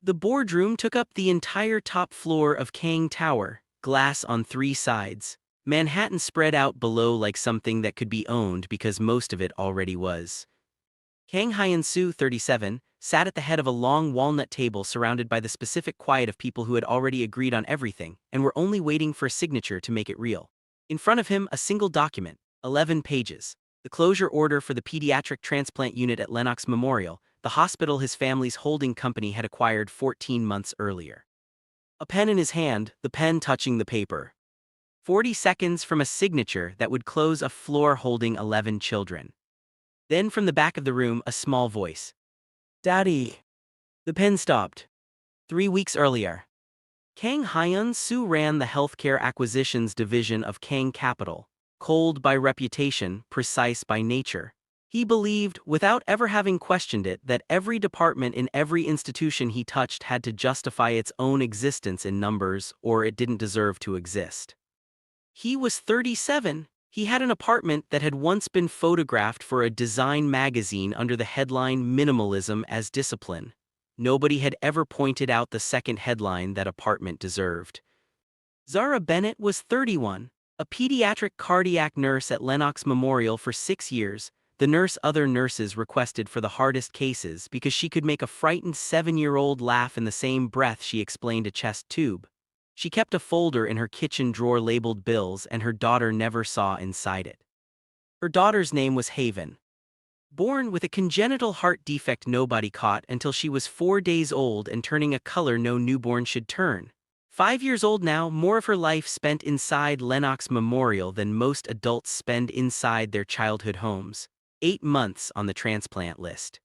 The boardroom took up the entire top floor of Kang Tower, glass on three sides. Manhattan spread out below like something that could be owned because most of it already was. Kang Hyun-soo, 37, sat at the head of a long walnut table surrounded by the specific quiet of people who had already agreed on everything and were only waiting for a signature to make it real. In front of him, a single document, 11 pages. The closure order for the pediatric transplant unit at Lenox Memorial, the hospital his family's holding company had acquired 14 months earlier. A pen in his hand, the pen touching the paper. 40 seconds from a signature that would close a floor holding 11 children. Then from the back of the room, a small voice. "Daddy." The pen stopped. 3 weeks earlier. Kang Hyun-soo ran the healthcare acquisitions division of Kang Capital, cold by reputation, precise by nature. He believed, without ever having questioned it, that every department in every institution he touched had to justify its own existence in numbers, or it didn't deserve to exist. He was 37. He had an apartment that had once been photographed for a design magazine under the headline "Minimalism as Discipline." Nobody had ever pointed out the second headline that apartment deserved. Zara Bennett was 31, a pediatric cardiac nurse at Lenox Memorial for 6 years, the nurse other nurses requested for the hardest cases because she could make a frightened 7-year-old laugh in the same breath she explained a chest tube. She kept a folder in her kitchen drawer labeled bills, and her daughter never saw inside it. Her daughter's name was Haven. Born with a congenital heart defect nobody caught until she was 4 days old and turning a color no newborn should turn. 5 years old now, more of her life spent inside Lenox Memorial than most adults spend inside their childhood homes. 8 months on the transplant list.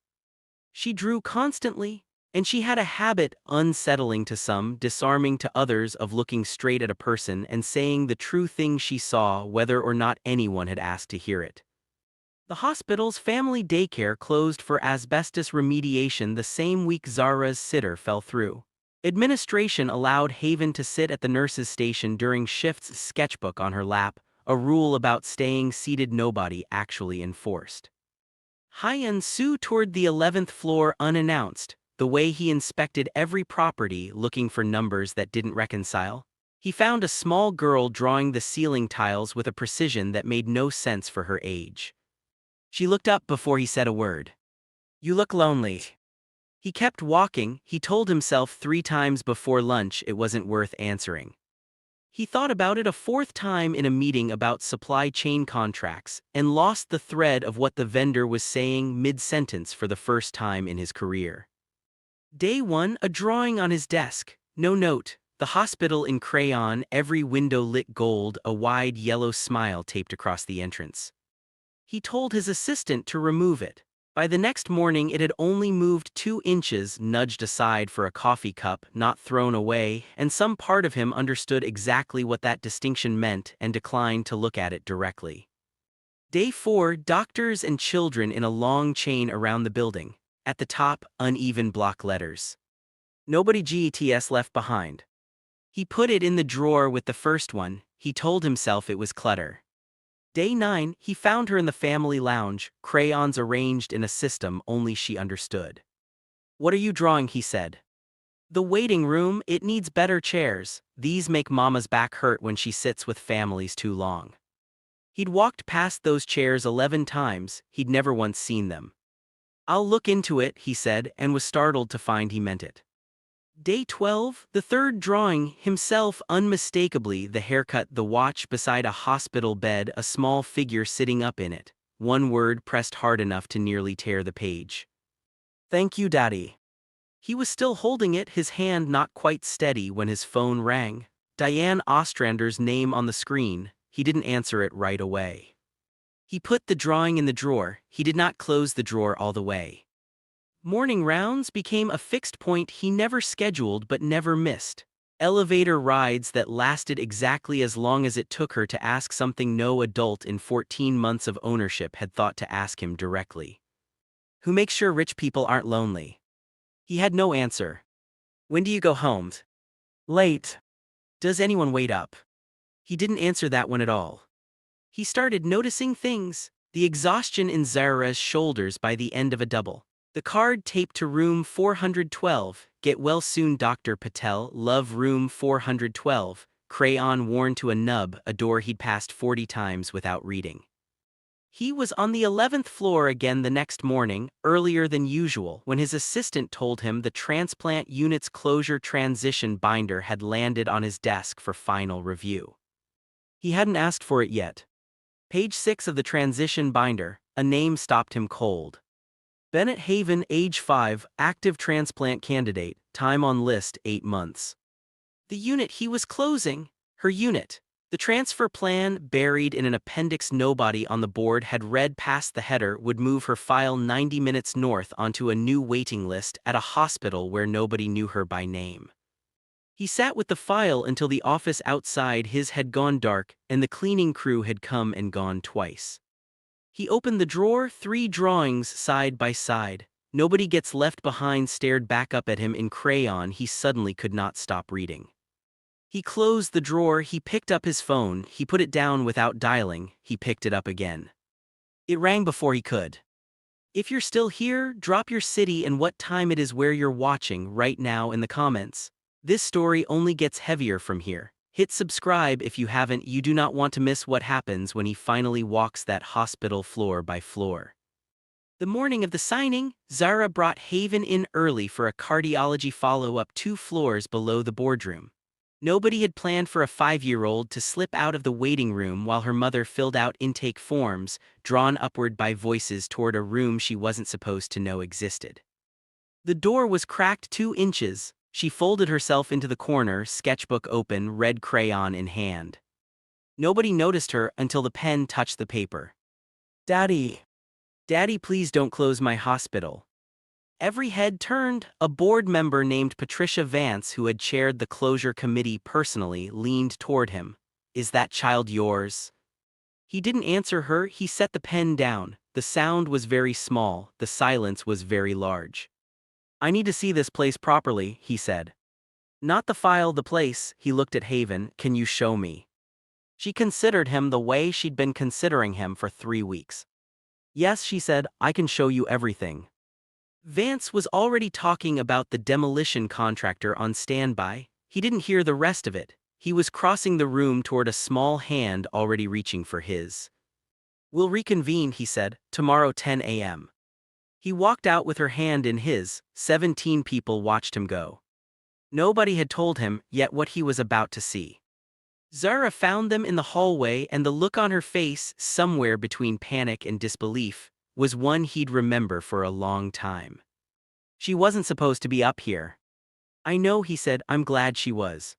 She drew constantly, and she had a habit, unsettling to some, disarming to others, of looking straight at a person and saying the true thing she saw whether or not anyone had asked to hear it. The hospital's family daycare closed for asbestos remediation the same week Zara's sitter fell through. Administration allowed Haven to sit at the nurse's station during shifts, sketchbook on her lap, a rule about staying seated nobody actually enforced. Hyun-soo toured the 11th floor unannounced, the way he inspected every property looking for numbers that didn't reconcile. He found a small girl drawing the ceiling tiles with a precision that made no sense for her age. She looked up before he said a word. "You look lonely." He kept walking. He told himself 3 times before lunch it wasn't worth answering. He thought about it a 4th time in a meeting about supply chain contracts and lost the thread of what the vendor was saying mid-sentence for the first time in his career. Day 1, a drawing on his desk. No note. The hospital in crayon, every window lit gold, a wide yellow smile taped across the entrance. He told his assistant to remove it. By the next morning it had only moved 2 inches, nudged aside for a coffee cup, not thrown away, and some part of him understood exactly what that distinction meant and declined to look at it directly. Day 4, doctors and children in a long chain around the building. At the top, uneven block letters. Nobody gets left behind. He put it in the drawer with the first one. He told himself it was clutter. Day 9, he found her in the family lounge, crayons arranged in a system only she understood. "What are you drawing?" he said. "The waiting room. It needs better chairs. These make Mama's back hurt when she sits with families too long." He'd walked past those chairs 11 times, he'd never once seen them. "I'll look into it," he said, and was startled to find he meant it. Day 12, the third drawing, himself unmistakably, the haircut, the watch beside a hospital bed, a small figure sitting up in it. One word pressed hard enough to nearly tear the page. "Thank you, Daddy." He was still holding it, his hand not quite steady, when his phone rang. Diane Ostrander's name on the screen. He didn't answer it right away. He put the drawing in the drawer. He did not close the drawer all the way. Morning rounds became a fixed point he never scheduled but never missed. Elevator rides that lasted exactly as long as it took her to ask something no adult in 14 months of ownership had thought to ask him directly. "Who makes sure rich people aren't lonely?" He had no answer. "When do you go home?" "Late." "Does anyone wait up?" He didn't answer that one at all. He started noticing things, the exhaustion in Zara's shoulders by the end of a double. The card taped to room 412, Get well soon, Dr. Patel. Love, room 412. Crayon worn to a nub, a door he'd passed 40 times without reading. He was on the 11th floor again the next morning, earlier than usual, when his assistant told him the transplant unit's closure transition binder had landed on his desk for final review. He hadn't asked for it yet. Page 6 of the transition binder, a name stopped him cold. Bennett Haven, age 5, active transplant candidate, time on list 8 months. The unit he was closing, her unit. The transfer plan, buried in an appendix nobody on the board had read past the header, would move her file 90 minutes north onto a new waiting list at a hospital where nobody knew her by name. He sat with the file until the office outside his had gone dark and the cleaning crew had come and gone twice. He opened the drawer, 3 drawings side by side. Nobody Gets Left Behind stared back up at him in crayon. He suddenly could not stop reading. He closed the drawer, he picked up his phone, he put it down without dialing, he picked it up again. It rang before he could. If you're still here, drop your city and what time it is where you're watching right now in the comments. This story only gets heavier from here. Hit subscribe if you haven't. You do not want to miss what happens when he finally walks that hospital floor by floor. The morning of the signing, Zara brought Haven in early for a cardiology follow-up 2 floors below the boardroom. Nobody had planned for a 5-year-old to slip out of the waiting room while her mother filled out intake forms, drawn upward by voices toward a room she wasn't supposed to know existed. The door was cracked 2 inches. She folded herself into the corner, sketchbook open, red crayon in hand. Nobody noticed her until the pen touched the paper. "Daddy. Daddy, please don't close my hospital." Every head turned. A board member named Patricia Vance, who had chaired the closure committee personally, leaned toward him. "Is that child yours?" He didn't answer her. He set the pen down. The sound was very small, the silence was very large. "I need to see this place properly," he said. "Not the file, the place." He looked at Haven. "Can you show me?" She considered him the way she'd been considering him for 3 weeks. "Yes," she said, "I can show you everything." Vance was already talking about the demolition contractor on standby. He didn't hear the rest of it. He was crossing the room toward a small hand already reaching for his. "We'll reconvene," he said, "tomorrow 10 a.m. He walked out with her hand in his. 17 people watched him go. Nobody had told him yet what he was about to see. Zara found them in the hallway, and the look on her face, somewhere between panic and disbelief, was one he'd remember for a long time. "She wasn't supposed to be up here." "I know," he said. "I'm glad she was."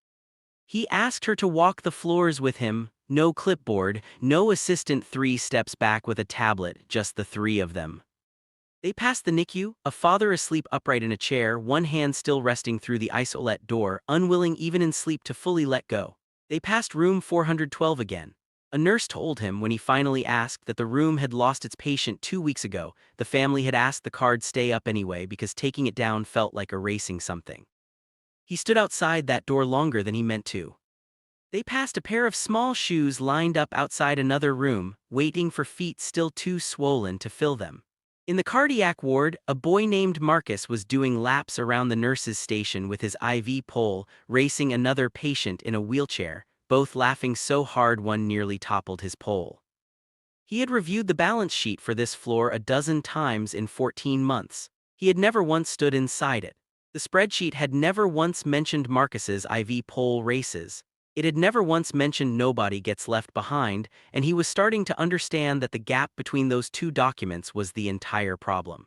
He asked her to walk the floors with him. No clipboard, no assistant 3 steps back with a tablet, just the 3 of them. They passed the NICU, a father asleep upright in a chair, one hand still resting through the isolette door, unwilling even in sleep to fully let go. They passed room 412 again. A nurse told him when he finally asked that the room had lost its patient 2 weeks ago. The family had asked the card stay up anyway because taking it down felt like erasing something. He stood outside that door longer than he meant to. They passed a pair of small shoes lined up outside another room, waiting for feet still too swollen to fill them. In the cardiac ward, a boy named Marcus was doing laps around the nurse's station with his IV pole, racing another patient in a wheelchair, both laughing so hard one nearly toppled his pole. He had reviewed the balance sheet for this floor a dozen times in 14 months. He had never once stood inside it. The spreadsheet had never once mentioned Marcus's IV pole races. It had never once mentioned Nobody Gets Left Behind, and he was starting to understand that the gap between those 2 documents was the entire problem.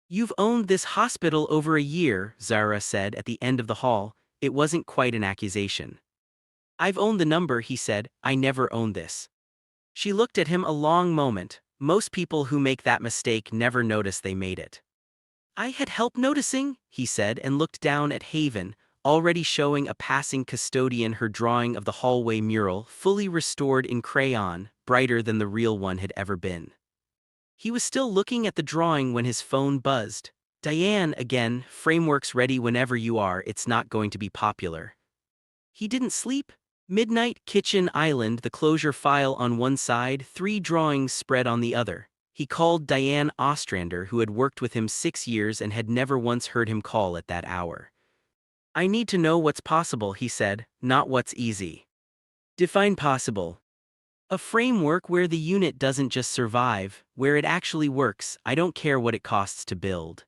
"You've owned this hospital over a year," Zara said at the end of the hall. It wasn't quite an accusation. "I've owned the number," he said. "I never owned this." She looked at him a long moment. Most people who make that mistake never notice they made it. "I had help noticing," he said, and looked down at Haven, already showing a passing custodian her drawing of the hallway mural, fully restored in crayon, brighter than the real one had ever been. He was still looking at the drawing when his phone buzzed. "Diane again, frameworks ready whenever you are. It's not going to be popular." He didn't sleep. Midnight, kitchen island, the closure file on one side, 3 drawings spread on the other. He called Diane Ostrander, who had worked with him 6 years and had never once heard him call at that hour. "I need to know what's possible," he said, "not what's easy." Define possible. A framework where the unit doesn't just survive, where it actually works. I don't care what it costs to build.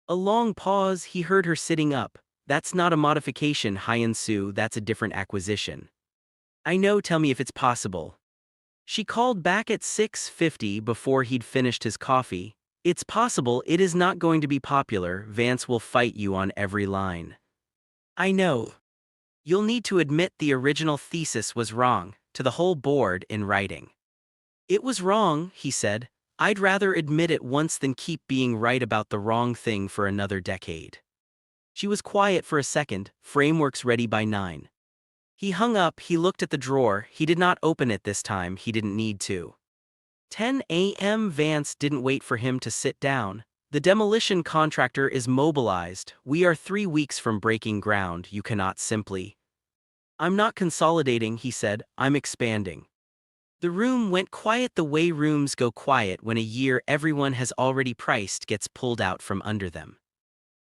A long pause. He heard her sitting up. "That's not a modification, Hyun-soo, that's a different acquisition." "I know, tell me if it's possible." She called back at 6:50 before he'd finished his coffee. "It's possible, it is not going to be popular, Vance will fight you on every line." "I know. You'll need to admit the original thesis was wrong, to the whole board in writing." "It was wrong," he said. "I'd rather admit it once than keep being right about the wrong thing for another decade." She was quiet for a second. "Frameworks ready by 9. He hung up. He looked at the drawer. He did not open it this time. He didn't need to. 10 a.m. Vance didn't wait for him to sit down. "The demolition contractor is mobilized. We are 3 weeks from breaking ground. You cannot simply—" "I'm not consolidating," he said. "I'm expanding." The room went quiet the way rooms go quiet when a year everyone has already priced gets pulled out from under them.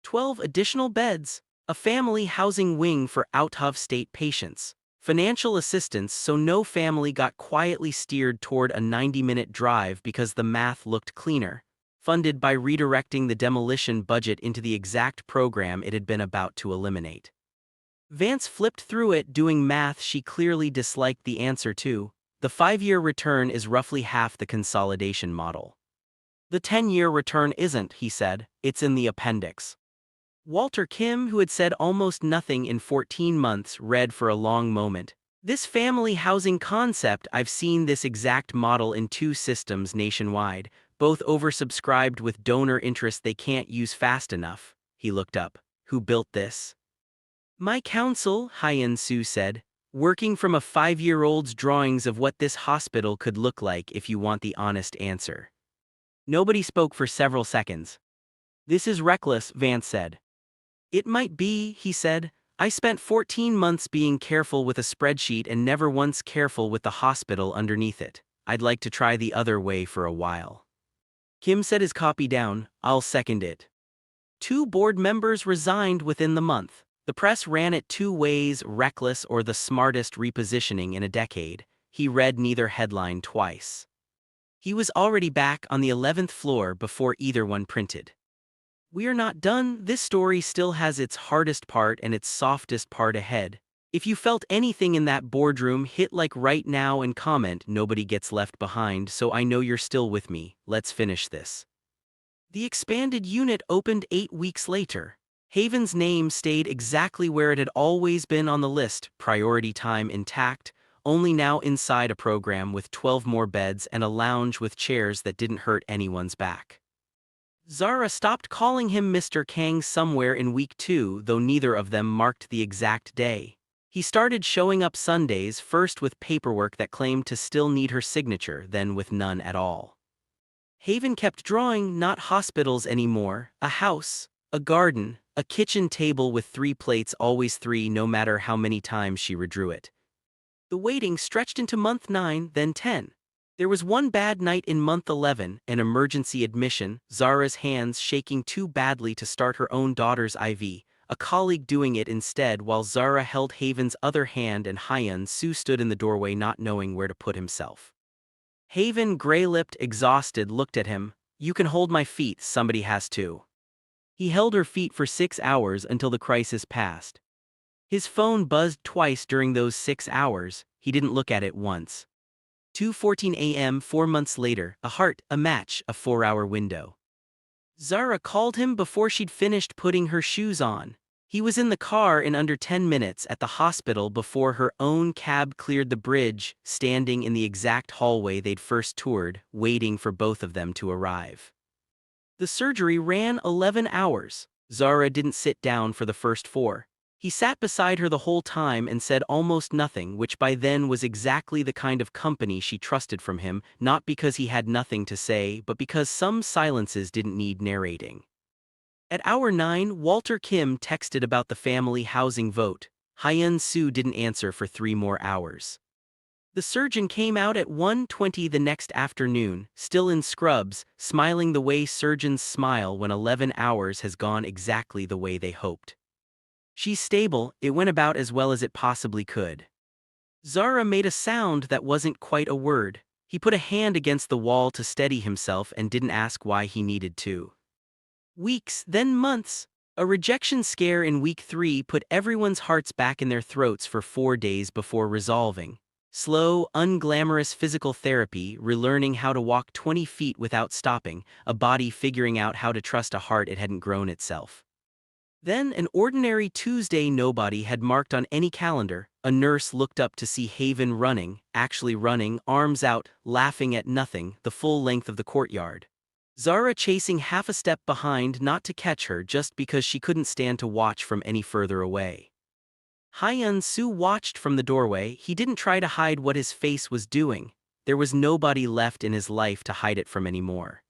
12 additional beds, a family housing wing for out-of-state patients, financial assistance so no family got quietly steered toward a 90-minute drive because the math looked cleaner, funded by redirecting the demolition budget into the exact program it had been about to eliminate. Vance flipped through it, doing math she clearly disliked the answer to. The 5-year return is roughly half the consolidation model. "The 10-year return isn't," he said. "It's in the appendix." Walter Kim, who had said almost nothing in 14 months, read for a long moment. "This family housing concept, I've seen this exact model in 2 systems nationwide, both oversubscribed with donor interest they can't use fast enough." He looked up. "Who built this?" "My counsel," Hyun-soo said, "working from a 5-year-old's drawings of what this hospital could look like if you want the honest answer." Nobody spoke for several seconds. "This is reckless," Vance said. "It might be," he said. "I spent 14 months being careful with a spreadsheet and never once careful with the hospital underneath it. I'd like to try the other way for a while." Kim set his copy down. "I'll second it." 2 board members resigned within the month. The press ran it 2 ways: reckless or the smartest repositioning in a decade. He read neither headline twice. He was already back on the 11th floor before either one printed. "We're not done. This story still has its hardest part and its softest part ahead. If you felt anything in that boardroom, hit like right now and comment. Nobody gets left behind, so I know you're still with me. Let's finish this." The expanded unit opened 8 weeks later. Haven's name stayed exactly where it had always been on the list, priority time intact, only now inside a program with 12 more beds and a lounge with chairs that didn't hurt anyone's back. Zara stopped calling him Mr. Kang somewhere in week 2, though neither of them marked the exact day. He started showing up Sundays, first with paperwork that claimed to still need her signature, then with none at all. Haven kept drawing, not hospitals anymore, a house, a garden, a kitchen table with 3 plates, always 3 no matter how many times she redrew it. The waiting stretched into month 9, then 10. There was one bad night in month 11, an emergency admission, Zara's hands shaking too badly to start her own daughter's IV, a colleague doing it instead while Zara held Haven's other hand and Hyun-soo stood in the doorway not knowing where to put himself. Haven, gray-lipped, exhausted, looked at him. "You can hold my feet, somebody has to." He held her feet for 6 hours until the crisis passed. His phone buzzed twice during those 6 hours. He didn't look at it once. 2:14 a.m. 4 months later, a heart, a match, a 4-hour window. Zara called him before she'd finished putting her shoes on. He was in the car in under 10 minutes at the hospital before her own cab cleared the bridge, standing in the exact hallway they'd first toured, waiting for both of them to arrive. The surgery ran 11 hours. Zara didn't sit down for the first 4. He sat beside her the whole time and said almost nothing, which by then was exactly the kind of company she trusted from him, not because he had nothing to say, but because some silences didn't need narrating. At hour 9, Walter Kim texted about the family housing vote. Hyun-soo didn't answer for 3 more hours. The surgeon came out at 1:20 the next afternoon, still in scrubs, smiling the way surgeons smile when 11 hours has gone exactly the way they hoped. She's stable, it went about as well as it possibly could. Zara made a sound that wasn't quite a word. He put a hand against the wall to steady himself and didn't ask why he needed to. Weeks, then months. A rejection scare in week 3 put everyone's hearts back in their throats for 4 days before resolving. Slow, unglamorous physical therapy, relearning how to walk 20 feet without stopping, a body figuring out how to trust a heart it hadn't grown itself. Then an ordinary Tuesday nobody had marked on any calendar. A nurse looked up to see Haven running, actually running, arms out, laughing at nothing, the full length of the courtyard. Zara chasing half a step behind not to catch her just because she couldn't stand to watch from any further away. Hyun-soo watched from the doorway. He didn't try to hide what his face was doing. There was nobody left in his life to hide it from anymore.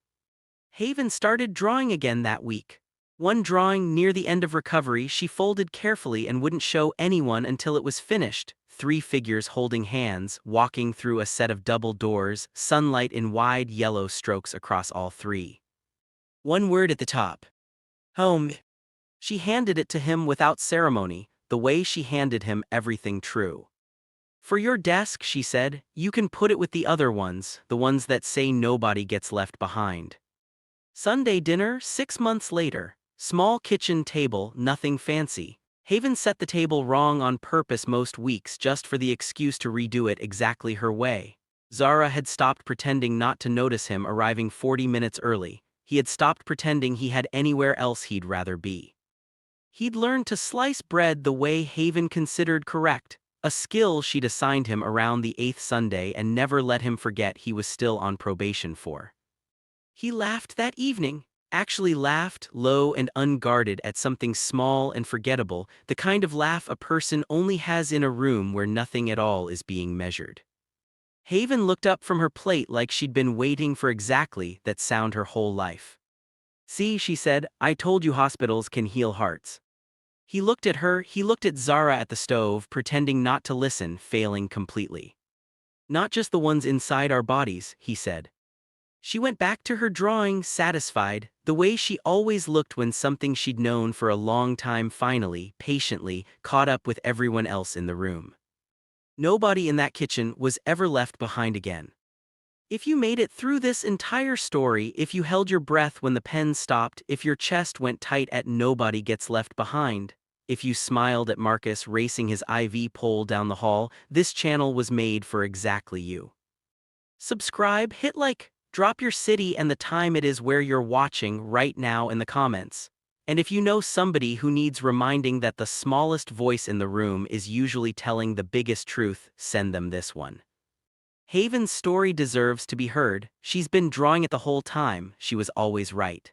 Haven started drawing again that week. One drawing near the end of recovery she folded carefully and wouldn't show anyone until it was finished. 3 figures holding hands, walking through a set of double doors, sunlight in wide yellow strokes across all 3. One word at the top. Home. She handed it to him without ceremony, the way she handed him everything true. For your desk, she said, you can put it with the other ones, the ones that say nobody gets left behind. Sunday dinner, 6 months later. Small kitchen table, nothing fancy. Haven set the table wrong on purpose most weeks just for the excuse to redo it exactly her way. Zara had stopped pretending not to notice him arriving 40 minutes early. He had stopped pretending he had anywhere else he'd rather be. He'd learned to slice bread the way Haven considered correct, a skill she'd assigned him around the 8th Sunday and never let him forget he was still on probation for. He laughed that evening. Actually laughed, low and unguarded at something small and forgettable, the kind of laugh a person only has in a room where nothing at all is being measured. Haven looked up from her plate like she'd been waiting for exactly that sound her whole life. See, she said, I told you hospitals can heal hearts. He looked at her, he looked at Zara at the stove, pretending not to listen, failing completely. Not just the ones inside our bodies, he said. She went back to her drawing, satisfied, the way she always looked when something she'd known for a long time finally, patiently, caught up with everyone else in the room. Nobody in that kitchen was ever left behind again. If you made it through this entire story, if you held your breath when the pen stopped, if your chest went tight at nobody gets left behind, if you smiled at Marcus racing his IV pole down the hall, this channel was made for exactly you. Subscribe, hit like, drop your city and the time it is where you're watching right now in the comments. And if you know somebody who needs reminding that the smallest voice in the room is usually telling the biggest truth, send them this one. Haven's story deserves to be heard. She's been drawing it the whole time. She was always right.